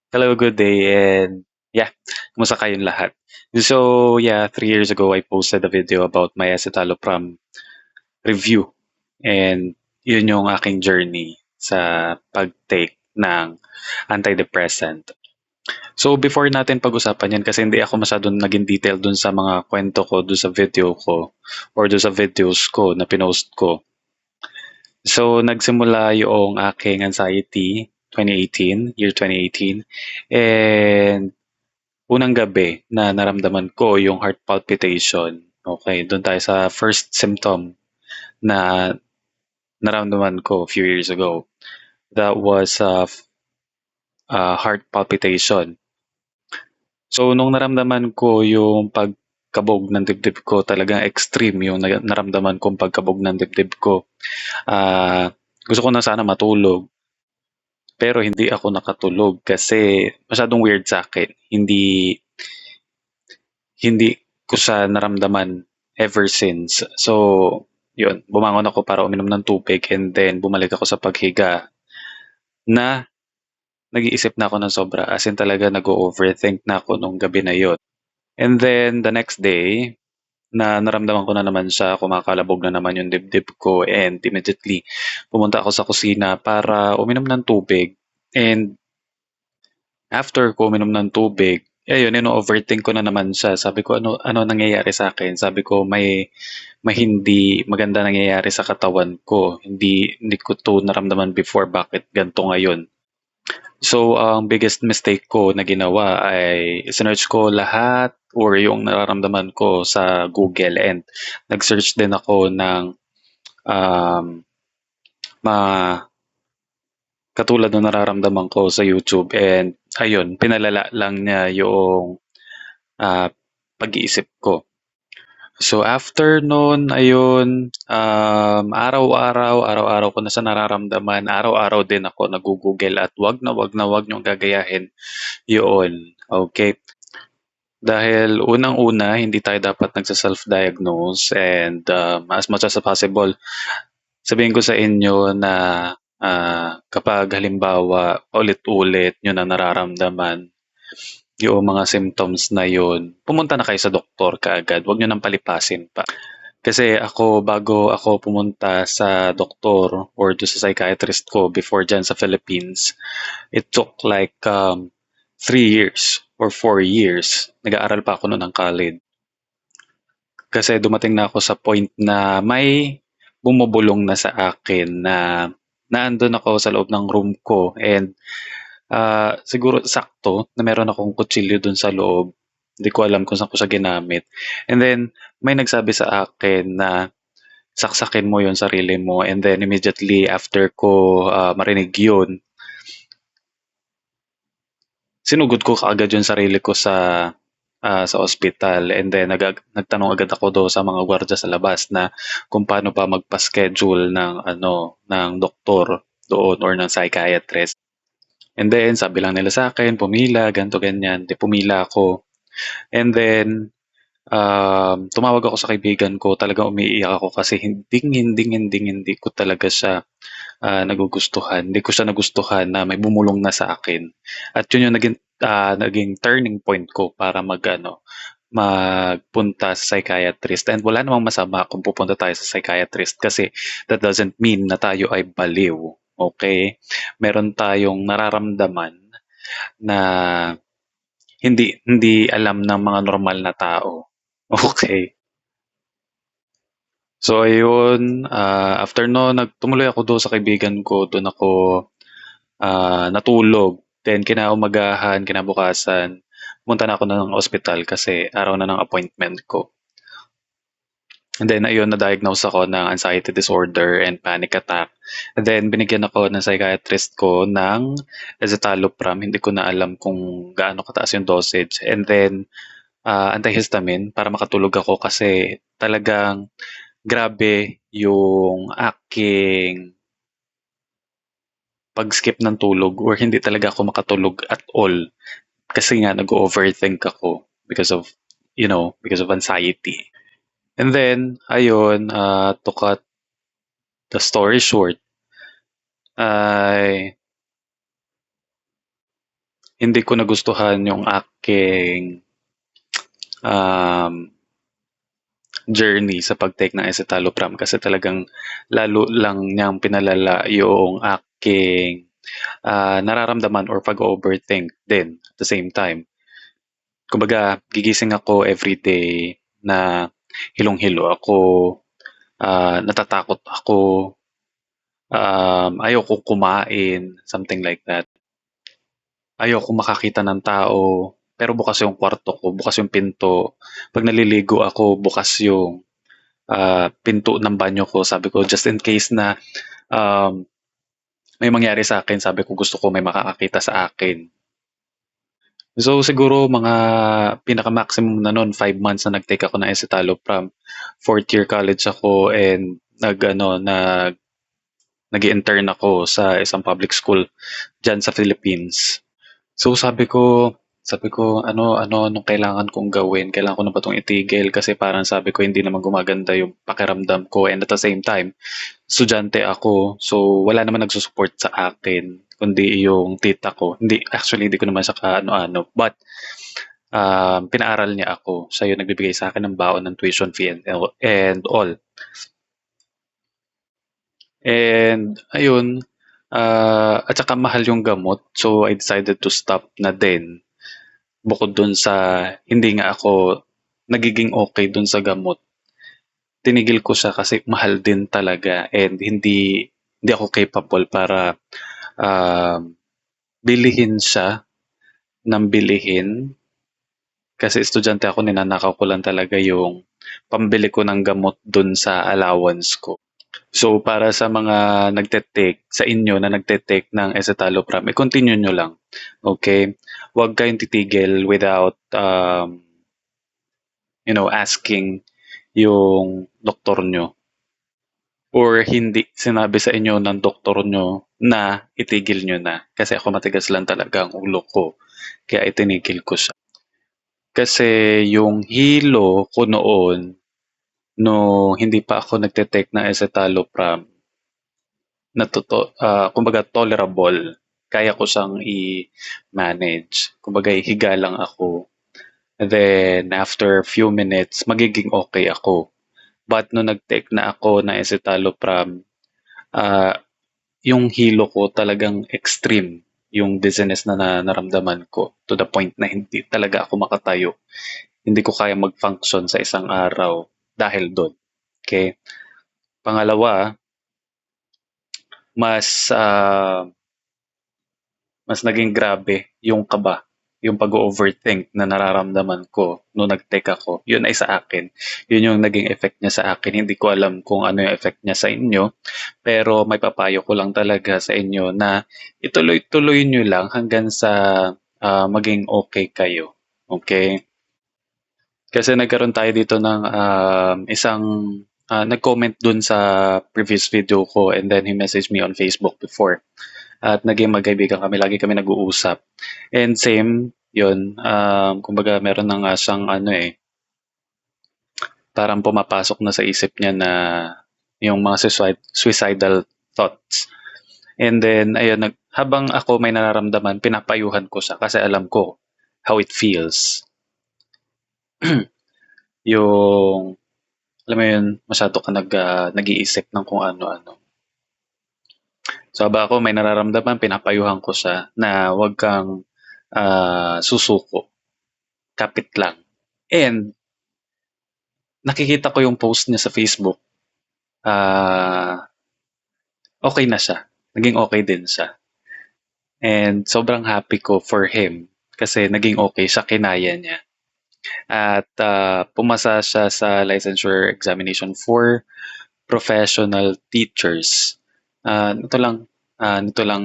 Hello, good day, and yeah, kumusta kayong lahat? So, yeah, 3 years ago, I posted a video about my escitalopram review, and yun yung aking journey sa pag-take ng antidepressant. So, before natin pag-usapan yan, kasi hindi ako masyadong naging detail dun sa mga kwento ko, dun sa video ko, or dun sa videos ko na pinost ko. So, nagsimula yung aking anxiety 2018, year 2018, and unang gabi na naramdaman ko yung heart palpitation. Okay, doon tayo sa first symptom na naramdaman ko a few years ago. That was heart palpitation. So, nung naramdaman ko yung pagkabog ng dibdib ko, talagang extreme yung naramdaman kong pagkabog ng dibdib ko. Ah, gusto ko na sana matulog, pero hindi ako nakatulog kasi masyadong weird sa akin. Hindi ko siya naramdaman ever since. So, yun, bumangon ako para uminom ng tubig and then bumalik ako sa paghiga na nag-iisip na ako ng sobra. As in talaga nag-overthink na ako nung gabi na yon. And then the next day, na naramdaman ko na naman siya, kumakalabog na naman yung dibdib ko and immediately pumunta ako sa kusina para uminom ng tubig. And after ko uminom ng tubig, ayun, ino-overthink ko na naman siya. Sabi ko, ano nangyayari sa akin? Sabi ko, may hindi maganda nangyayari sa katawan ko. Hindi ko to naramdaman before. Bakit ganito ngayon? So, ang biggest mistake ko na ginawa ay sinearch ko lahat or yung nararamdaman ko sa Google and nag-search din ako ng um, mga katulad ng nararamdaman ko sa YouTube and ayun, pinalala lang niya yung ah, pag-iisip ko. So after nun, ayun, araw-araw ko na sa nararamdaman, araw-araw din ako nagugugel at wag niyong gagayahin yun. Okay? Dahil unang-una, hindi tayo dapat nagsa-self-diagnose and as much as possible, sabihin ko sa inyo na kapag halimbawa ulit-ulit nyo na nararamdaman yung mga symptoms na yun, pumunta na kayo sa doktor kaagad. Huwag nyo nang palipasin pa. Kasi ako, bago ako pumunta sa doktor or do sa psychiatrist ko before dyan sa Philippines, it took like 3 years or 4 years. Nag-aaral pa ako noon ng college. Kasi dumating na ako sa point na may bumubulong na sa akin na naandun ako sa loob ng room ko and siguro sakto na meron akong kutsilyo dun sa loob. Hindi ko alam kung saan ko siya ginamit. And then, may nagsabi sa akin na saksakin mo yung sarili mo. And then, immediately after ko marinig yun, sinugod ko kaagad yung sarili ko sa ospital. And then, nagtanong agad ako do sa mga gwardiya sa labas na kung paano pa magpa-schedule ng doktor doon or ng psychiatrist. And then, sabi lang nila sa akin, pumila, ganto ganyan. Di pumila ako. And then, tumawag ako sa kaibigan ko, talagang umiiyak ako kasi hindi ko talaga siya nagugustuhan. Hindi ko siya nagustuhan na may bumulong na sa akin. At yun yung naging turning point ko para magpunta sa psychiatrist. And wala namang masama kung pupunta tayo sa psychiatrist kasi that doesn't mean na tayo ay baliw. Okay? Meron tayong nararamdaman na hindi alam ng mga normal na tao. Okay. So ayun, after no tumuloy ako doon sa kaibigan ko, doon ako natulog. Then kinabukasan, pumunta na ako ng ospital kasi araw na ng appointment ko. And then ayun, na-diagnose ako ng anxiety disorder and panic attack. And then binigyan ako ng psychiatrist ko ng escitalopram. Hindi ko na alam kung gaano kataas yung dosage. And then antihistamine para makatulog ako kasi talagang grabe yung aking pag-skip ng tulog or hindi talaga ako makatulog at all kasi nga nag-overthink ako because of anxiety. And then, ayun, to cut the story short, ay hindi ko nagustuhan yung aking um, journey sa pag-take ng escitalopram kasi talagang lalo lang niyang pinalala yung aking nararamdaman or pag-overthink din at the same time. Kumbaga, gigising ako everyday na hilong-hilo ako, natatakot ako, ayoko kumain, something like that. Ayoko makakita ng tao, pero bukas yung kwarto ko, bukas yung pinto. Pag naliligo ako, bukas yung pinto ng banyo ko. Sabi ko, just in case na um, may mangyari sa akin, sabi ko gusto ko may makakakita sa akin. So siguro mga pinaka-maximum na nun, 5 months na nag-take ako ng escitalopram. Fourth year college ako and nag-intern ako sa isang public school diyan sa Philippines. So sabi ko anong kailangan kong gawin? Kailangan ko na ba 'tong itigil? Kasi parang sabi ko hindi naman gumaganda yung pakiramdam ko and at the same time, estudyante ako. So wala naman nagsusupport sa akin kundi yung tita ko. Hindi ko naman siya kaano-ano but pinaaral niya ako. Siya yung nagbibigay sa akin ng baon ng tuition fee and all. And ayun, at saka mahal yung gamot. So I decided to stop na din. Bukod dun sa hindi nga ako nagiging okay dun sa gamot, tinigil ko siya kasi mahal din talaga and hindi ako capable para um, bilihin siya ng bilihin kasi estudyante ako, ninanakaw ko lang talaga yung pambili ko ng gamot dun sa allowance ko. So para sa mga nagte-take, sa inyo na nagte-take ng escitalopram, i-continue nyo lang. Okay? Huwag kayong titigil without asking yung doktor nyo or hindi sinabi sa inyo ng doktor nyo na itigil nyo na. Kasi ako matigas lang talaga ang ulo ko. Kaya itinigil ko siya. Kasi yung hilo ko noon, no hindi pa ako nagte-take ng escitalopram, kumbaga tolerable. Kaya ko siyang i-manage. Kumbaga higa lang ako. And then after few minutes, magiging okay ako. But no nag-take na ako ng escitalopram, ah, yung hilo ko talagang extreme yung dizziness na naramdaman ko to the point na hindi talaga ako makatayo. Hindi ko kaya mag-function sa isang araw dahil doon. Okay? Pangalawa, mas mas naging grabe yung kaba, yung pag-overthink na nararamdaman ko nung nag-take ako. Yun ay sa akin. Yun yung naging effect niya sa akin. Hindi ko alam kung ano yung effect niya sa inyo, pero may papayo ko lang talaga sa inyo na ituloy-tuloy nyo lang hanggang sa maging okay kayo. Okay? Kasi nagkaroon tayo dito ng isang nag-comment dun sa previous video ko and then he messaged me on Facebook before. At naging magkaibigan kami, lagi kami nag-uusap. And same, yun, kumbaga meron na nga siyang parang pumapasok na sa isip niya na yung mga suicidal thoughts. And then, ayun, habang ako may nararamdaman, pinapayuhan ko siya kasi alam ko how it feels. Yung, alam mo yun, masyado ka nag-iisip ng kung ano-ano. So habang ako may nararamdaman, pinapayuhan ko siya na huwag kang susuko. Kapit lang. And nakikita ko yung post niya sa Facebook. Okay na siya. Naging okay din siya. And sobrang happy ko for him kasi naging okay siya, kinaya niya. At pumasa siya sa licensure examination for professional teachers. Nito lang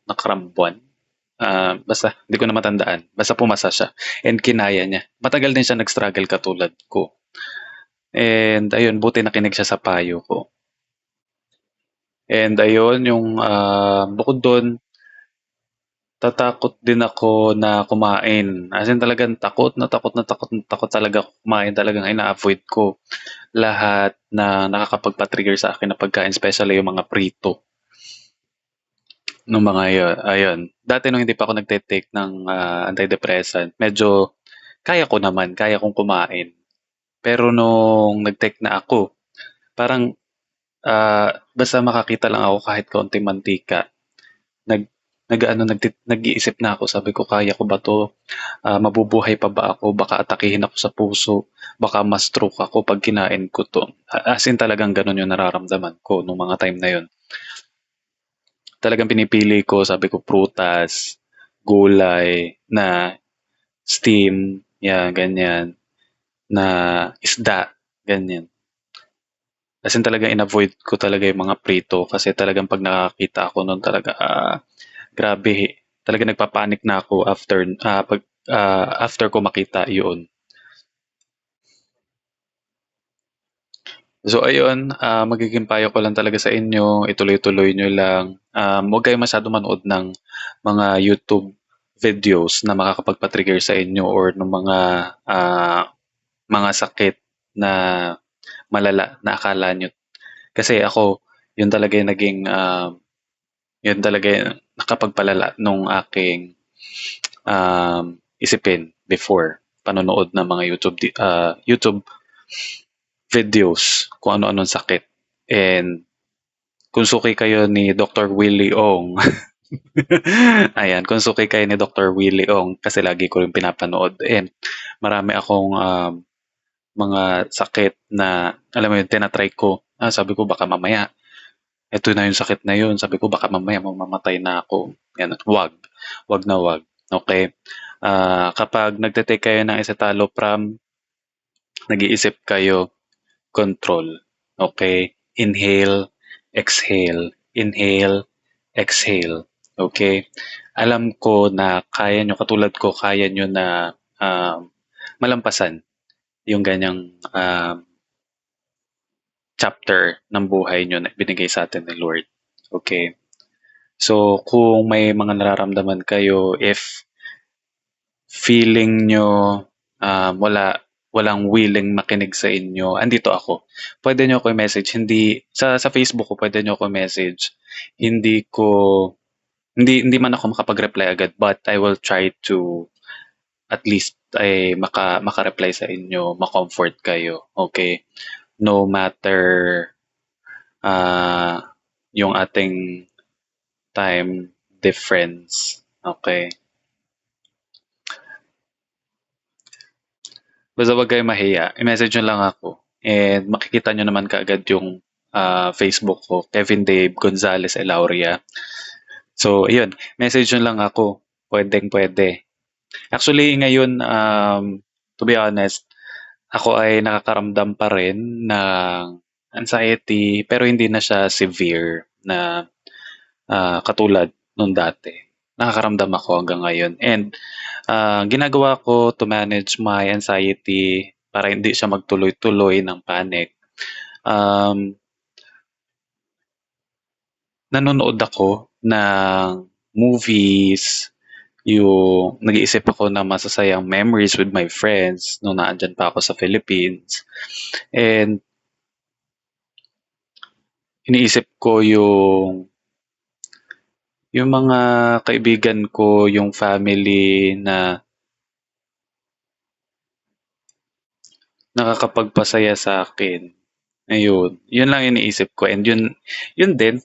nakarang buwan. Basta, hindi ko na matandaan. Basta pumasa siya. And kinaya niya. Matagal din siya nag-struggle katulad ko. And ayun, buti nakinig siya sa payo ko. And ayun, yung bukod doon, tatakot din ako na kumain. As in talagang takot na takot na takot na takot talaga ako kumain. Talagang ina-avoid ko lahat na nakakapagpa-trigger sa akin na pagkain, especially yung mga prito. nung mga yun, ayun. Dati nung hindi pa ako nagte-take ng antidepressant, medyo kaya kong kumain. Pero nung nag-take na ako, parang basta makakita lang ako kahit kaunting mantika, nag nag-iisip na ako, sabi ko kaya ko ba 'to? Mabubuhay pa ba ako? Baka atakihin ako sa puso, baka ma-stroke ako 'pag kinain ko 'to. As in talagang gano'n yung nararamdaman ko nung mga time na yun. Talagang pinipili ko, sabi ko prutas, gulay na steam, yan ganyan, na isda, ganyan. As in talagang in-avoid ko talaga yung mga prito kasi talagang 'pag nakakita ako nun talaga, grabe, talagang nagpa-panic na ako after ko makita yun. So ayun, magiging payo ko lang talaga sa inyo, ituloy-tuloy niyo lang. Huwag kayong masyadong manood ng mga YouTube videos na makakapagpa-trigger sa inyo or ng mga sakit na malala na akala nyo. Kasi ako, yun talaga yung naging, yun talaga yung nakapagpalala nung aking isipin before panonood ng mga YouTube videos kung ano-anong sakit. And kung suki kayo ni Dr. Willie Ong, ayan, kung suki kayo ni Dr. Willie Ong, kasi lagi ko rin pinapanood. And marami akong mga sakit na, alam mo yun, tinatry ko. Sabi ko baka mamaya, ito na yung sakit na yun. Sabi ko baka mamaya mamamatay na ako. Yan, wag na wag. Okay? Kapag nagte-take kayo ng escitalopram, nag-iisip kayo, control. Okay? Inhale, exhale, inhale, exhale. Okay? Alam ko na kaya nyo, katulad ko, kaya nyo na malampasan yung ganyang chapter ng buhay nyo na binigay sa atin ni Lord. Okay? So, kung may mga nararamdaman kayo, if feeling nyo walang willing makinig sa inyo, andito ako. Pwede nyo ako i-message. Sa Facebook ko, pwede nyo ako i-message. Hindi ko, hindi man ako makapag-reply agad, but I will try to at least ay maka-reply sa inyo, ma-comfort kayo. Okay? No matter ah yung ating time difference. Okay? Basta wag kayong mahiya. I-message nyo lang ako. And makikita nyo naman kaagad yung Facebook ko, Kevin Dave Gonzalez Elauria. So, ayun. Message nyo lang ako. Pwedeng pwede. Actually, ngayon, to be honest, ako ay nakakaramdam pa rin ng anxiety, pero hindi na siya severe na katulad nung dati. Nakakaramdam ako hanggang ngayon. And ginagawa ko to manage my anxiety para hindi siya magtuloy-tuloy ng panic. Nanonood ako ng movies, yung nag-iisip ako ng masasayang memories with my friends nung naandyan pa ako sa Philippines. And iniisip ko yung mga kaibigan ko, yung family na nakakapagpasaya sa akin. Ayun, yun lang iniisip ko and yun din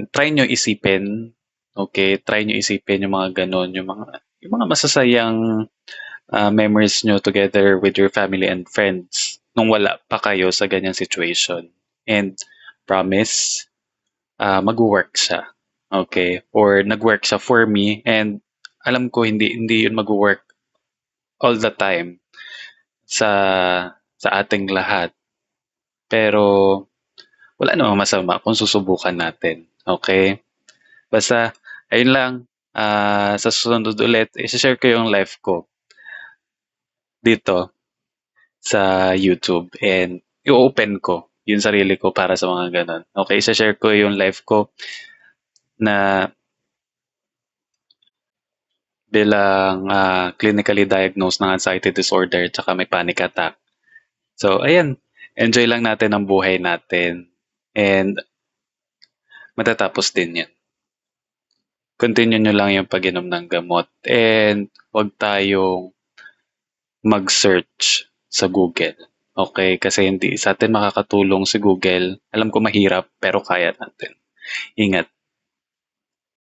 try nyo isipin, okay, try nyo isipin yung mga gano'n, yung mga masasayang memories nyo together with your family and friends nung wala pa kayo sa ganyang situation. And promise, magwo-work siya, okay, or nag-work siya for me and alam ko hindi yun magwo-work all the time sa sa ating lahat. Pero wala namang masama kung susubukan natin, okay? Basta ayun lang, sa susunod ulit i-share ko yung life ko dito sa YouTube and i-open ko yung sarili ko para sa mga gano'n. Okay, i-share ko yung life ko na bilang clinically diagnosed ng anxiety disorder tsaka may panic attack. So ayan, enjoy lang natin ang buhay natin and matatapos din 'yan. continue nyo lang yung pag-inom ng gamot and huwag tayong mag-search sa Google. Okay? Kasi hindi sa atin makakatulong si Google. Alam ko mahirap pero kaya natin. Ingat.